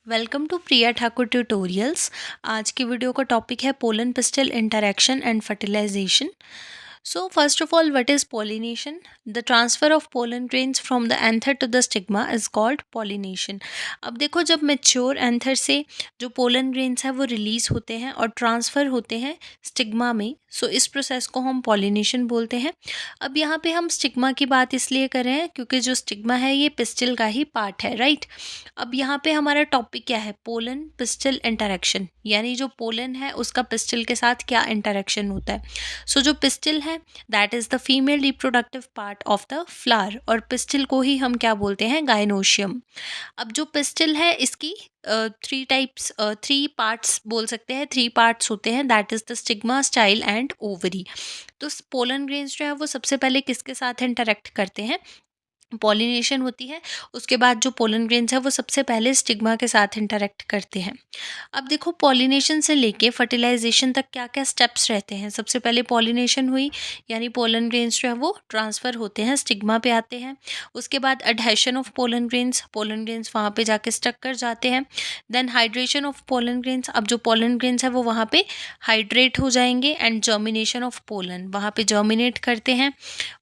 Welcome to Priya Thakur tutorials. आज की video का टॉपिक है pollen pistil interaction and fertilisation. So first of all, what is pollination? The transfer of pollen grains from the anther to the stigma is called pollination. अब देखो, जब mature anther से जो pollen grains है वो release होते हैं और ट्रांसफर होते हैं स्टिग्मा में, सो इस प्रोसेस को हम पॉलिनेशन बोलते हैं। अब यहाँ पे हम स्टिग्मा की बात इसलिए कर रहे हैं क्योंकि जो स्टिग्मा है ये पिस्टिल का ही पार्ट है, राइट? अब यहाँ पे हमारा टॉपिक क्या है? पोलन पिस्टिल इंटरेक्शन, यानी जो पोलन है उसका पिस्टिल के साथ क्या इंटरेक्शन होता है। सो जो पिस्टिल है that is the female reproductive part of the flower, और पिस्टिल को ही हम क्या बोलते हैं? गायनोशियम। अब जो पिस्टिल है इसकी थ्री पार्ट्स बोल सकते हैं, थ्री पार्ट्स होते हैं, that is the stigma, style and ovary. तो पोलन ग्रेन्स जो है वो सबसे पहले किसके साथ इंटरेक्ट करते हैं? पॉलिनेशन होती है, उसके बाद जो पोलन ग्रेन्स है वो सबसे पहले स्टिग्मा के साथ इंटरेक्ट करते हैं। अब देखो, पॉलिनेशन से लेके फर्टिलाइजेशन तक क्या क्या स्टेप्स रहते हैं। सबसे पहले पॉलिनेशन हुई, यानी पोलन ग्रेन्स जो है वो ट्रांसफ़र होते हैं, स्टिग्मा पे आते हैं। उसके बाद एडहेशन ऑफ पोलन ग्रेन्स वहाँ पे जाके स्टक कर जाते हैं। Then hydration of pollen grains, अब जो पोलन ग्रेन्स है वो वहाँ पे हाइड्रेट हो जाएंगे, एंड जर्मिनेशन ऑफ पोलन, वहाँ पे जर्मिनेट करते हैं।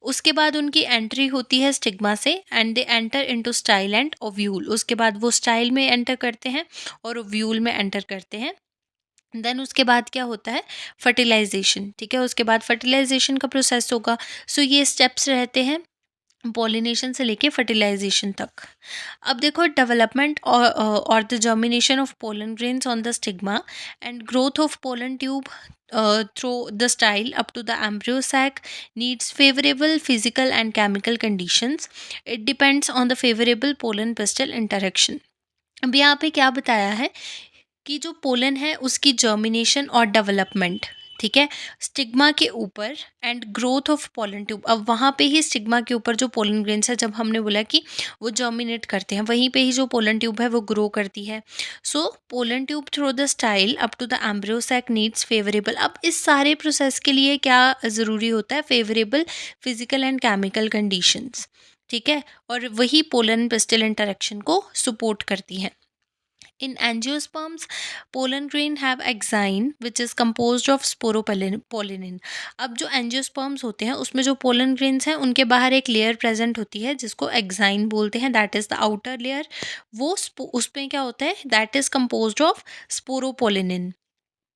उसके बाद उनकी एंट्री होती है स्टिग्मा से, and they enter into style and ovule. उसके बाद वो स्टाइल में एंटर करते हैं और ओव्यूल में एंटर करते हैं। देन उसके बाद क्या होता है? फर्टिलाइजेशन। ठीक है, उसके बाद फर्टिलाइजेशन का प्रोसेस होगा। सो ये स्टेप्स रहते हैं पॉलिनेशन से लेके फर्टिलाइजेशन तक। अब देखो, डेवलपमेंट और the germination of pollen grains on the stigma and growth of pollen tube through the style up to the embryo sac needs favorable physical and chemical conditions. It depends on the favorable pollen pistil interaction. अब यहाँ पे क्या बताया है कि जो pollen है उसकी जर्मिनेशन और डेवलपमेंट, ठीक है, स्टिग्मा के ऊपर, and growth of pollen tube. अब वहाँ पे ही स्टिग्मा के ऊपर जो पोलन ग्रेन्स है, जब हमने बोला कि वो जर्मिनेट करते हैं, वहीं पे ही जो पोलन ट्यूब है वो ग्रो करती है। So pollen tube through the style up to the embryo sac needs favourable. अब इस सारे प्रोसेस के लिए क्या ज़रूरी होता है? Favourable physical and chemical conditions, ठीक है, और वही पोलन पिस्टिल इंटरेक्शन को सपोर्ट करती हैं। In angiosperms, pollen grain have exine which is composed of sporopollenin. अब जो एंजियोस्पर्म्स होते हैं उसमें जो पोलन ग्रेन्स हैं उनके बाहर एक लेयर प्रेजेंट होती है जिसको एक्साइन बोलते हैं, that is the outer layer. वो उसमें क्या होता है? That is composed of sporopollenin.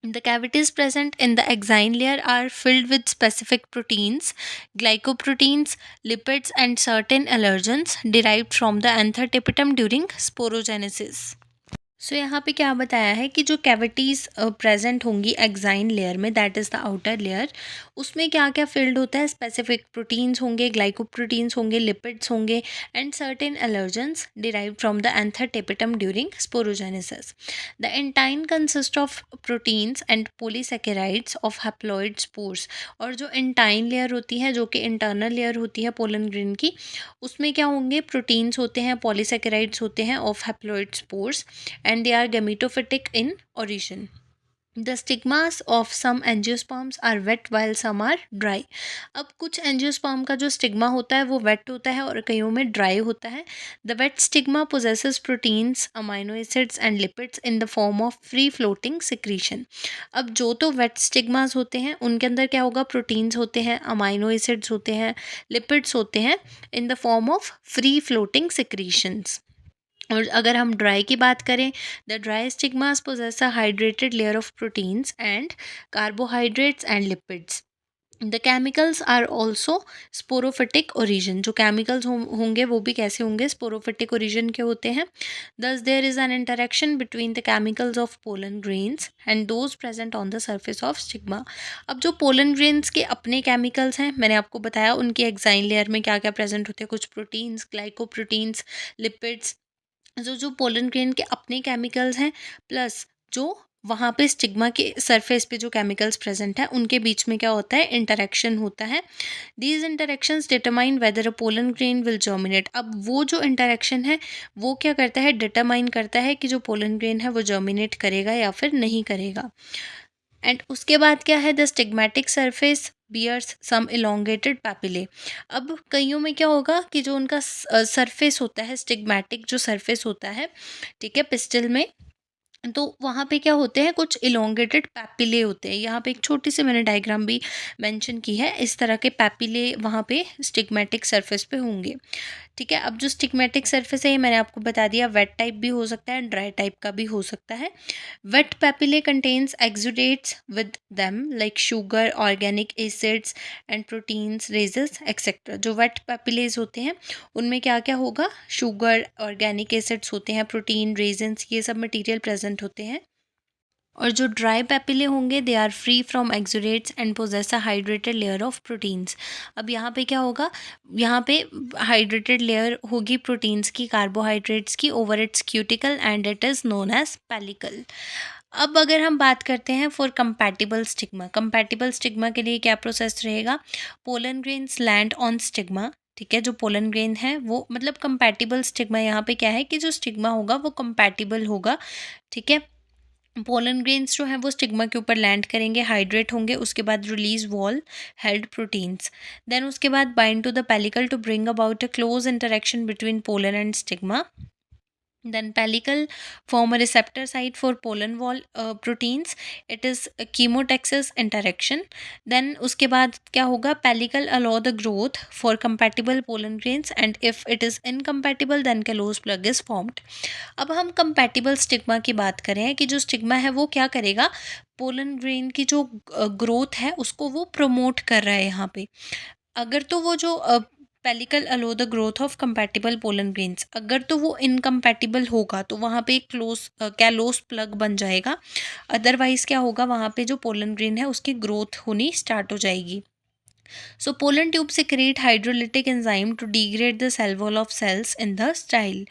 The cavities present in the exine layer are filled with specific proteins, glycoproteins, lipids, and certain allergens derived from the anther tapetum during sporogenesis. So यहाँ पे क्या बताया है कि जो कैविटीज़ प्रेजेंट होंगी exine layer में, that is the outer layer, उसमें क्या क्या फिल्ड होता है? स्पेसिफिक प्रोटीन्स होंगे, ग्लाइकोप्रोटीन्स होंगे, लिपिड्स होंगे, and certain allergens derive from the anther tapetum during sporogenesis. The intine consist of proteins and polysaccharides of haploid spores. और जो इंटाइन लेयर होती है, जो कि इंटरनल लेयर होती है पोलन ग्रेन की, उसमें क्या होंगे? प्रोटीन्स होते हैं, पॉलीसेकेराइड्स होते हैं of haploid spores, and they are gametophytic in origin. The stigmas of some angiosperms are wet while some are dry. अब कुछ एंजियोस्पर्म का जो स्टिग्मा होता है वो वेट होता है और कईयों में ड्राई होता है। The wet stigma possesses proteins, amino acids and lipids in the form of free floating secretion. अब जो तो वेट स्टिग्मास होते हैं उनके अंदर क्या होगा? प्रोटीन्स होते हैं, अमाइनो एसिड्स होते हैं, लिपिड्स होते हैं, in the form of free floating secretions. और अगर हम ड्राई की बात करें, the dry stigmas possess a hydrated layer of proteins and carbohydrates and lipids. The chemicals are also sporophytic origin. जो केमिकल्स होंगे वो भी कैसे होंगे? स्पोरोफिटिक ओरिजिन के होते हैं। Thus there is an interaction between the chemicals of pollen grains and those present on the surface of stigma. अब जो पोलन ग्रेन्स के अपने केमिकल्स हैं, मैंने आपको बताया उनकी एक्साइन लेयर में क्या क्या प्रेजेंट होते हैं, कुछ प्रोटीन्स, ग्लाइकोप्रोटीन्स, लिपिड्स। जो पोलन ग्रेन के अपने केमिकल्स हैं, प्लस जो वहाँ पे स्टिग्मा के सरफेस पे जो केमिकल्स प्रेजेंट हैं उनके बीच में क्या होता है? इंटरेक्शन होता है। These interactions determine whether a pollen grain will germinate. अब वो जो इंटरेक्शन है वो क्या करता है? डिटरमाइन करता है कि जो पोलन ग्रेन है वो जर्मिनेट करेगा या फिर नहीं करेगा। एंड उसके बाद क्या है? The stigmatic surface bears some elongated papillae. अब कईयों में क्या होगा कि जो उनका सरफेस होता है, स्टिग्मेटिक जो सरफेस होता है, ठीक है, पिस्टिल में, तो वहाँ पे क्या होते हैं, कुछ इलोंगेटेड पैपिले होते हैं। यहाँ पे एक छोटी सी मैंने डायग्राम भी मेंशन की है, इस तरह के पैपिले वहाँ पे स्टिग्मेटिक सरफेस पे होंगे। ठीक है, अब जो स्टिग्मेटिक सरफेस है ये मैंने आपको बता दिया, वेट टाइप भी हो सकता है, ड्राई टाइप का भी हो सकता है। Wet papillae contains exudates with them like sugar, organic acids and proteins, races etc. जो वेट पेपिलेज होते हैं उनमें क्या क्या होगा, शुगर, ऑर्गेनिक एसिड्स होते हैं, प्रोटीन, रेजन्स, ये सब मटेरियल प्रेजेंट होते हैं। और जो ड्राई पेपिले होंगे they are free from exudates and possess a hydrated layer of proteins. अब यहाँ पे क्या होगा, यहाँ पे हाइड्रेटेड लेयर होगी प्रोटीन्स की, कार्बोहाइड्रेट्स की, over its cuticle and it is known as pellicle. अब अगर हम बात करते हैं for compatible stigma, compatible stigma के लिए क्या प्रोसेस रहेगा, pollen grains land on stigma. ठीक है, जो पोलन ग्रेन है वो मतलब कंपैटिबल स्टिग्मा, यहाँ पे क्या है कि जो स्टिग्मा होगा वो कंपैटिबल होगा। ठीक है, पोलन ग्रेन्स जो हैं वो स्टिग्मा के ऊपर लैंड करेंगे, हाइड्रेट होंगे, उसके बाद release wall held proteins, then उसके बाद bind to the pellicle to bring about a close interaction between pollen and stigma. Then pellicle form a receptor site for pollen wall proteins. It is a chemotaxis interaction. Then उसके बाद क्या होगा, pellicle allow the growth for compatible pollen grains and if it is incompatible then callose plug is formed. अब हम compatible stigma की बात करें कि जो stigma है वो क्या करेगा, पोलन ग्रेन की जो ग्रोथ है उसको वो प्रमोट कर रहा है यहाँ पे। अगर तो वो जो pellicle aloe the growth of compatible pollen grains, अगर तो वो इनकम्पैटिबल होगा तो वहाँ पे एक क्लोज कैलोस प्लग बन जाएगा, अदरवाइज क्या होगा, वहाँ पे जो पोलन ग्रेन है उसकी ग्रोथ होनी स्टार्ट हो जाएगी। So pollen tube secrete hydrolytic enzyme to degrade the cell wall of cells in the style.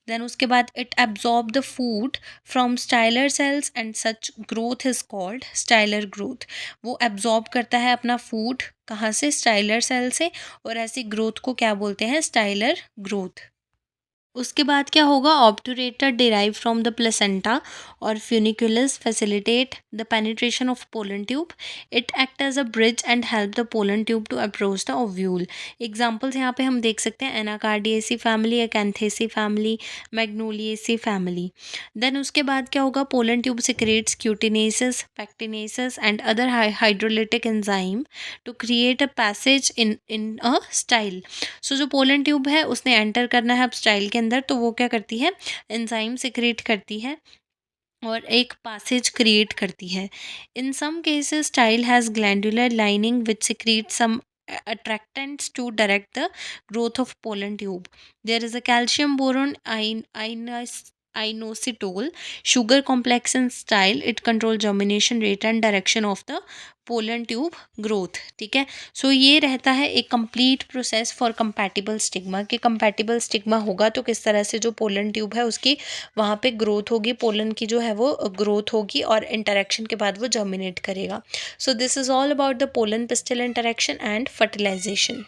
Then उसके बाद it absorb the food from styler cells and such growth is called styler growth. वो absorb करता है अपना food कहाँ से, styler cell से, और ऐसी ग्रोथ को क्या बोलते हैं, स्टाइलर ग्रोथ। उसके बाद क्या होगा, obturator derive from the placenta और funiculus facilitate the penetration of pollen tube. It act as a bridge and help the pollen tube to approach the ovule. Examples यहाँ पे हम देख सकते हैं, Anacardiaceae family, Acanthaceae family, Magnoliaceae family. Then उसके बाद क्या होगा, pollen tube secretes cutinases, pectinases and other hydrolytic enzyme to create a passage in a style. So जो पोलन ट्यूब है उसने एंटर करना है अब स्टाइल के अंदर, तो वो क्या करती है, एंजाइम सिक्रेट करती है और एक पासेज क्रिएट करती है। In some cases style has glandular lining which secrete some attractants to direct the growth of pollen tube. There is a calcium boron inositol sugar complex in style. It control germination rate and direction of the pollen tube growth. ठीक है, सो ये रहता है एक complete process for compatible stigma, कि compatible stigma होगा तो किस तरह से जो पोलन ट्यूब है उसकी वहाँ पे ग्रोथ होगी, पोलन की जो है वो ग्रोथ होगी और इंटरेक्शन के बाद वो जर्मिनेट करेगा। So this is all about the pollen pistil interaction and fertilisation.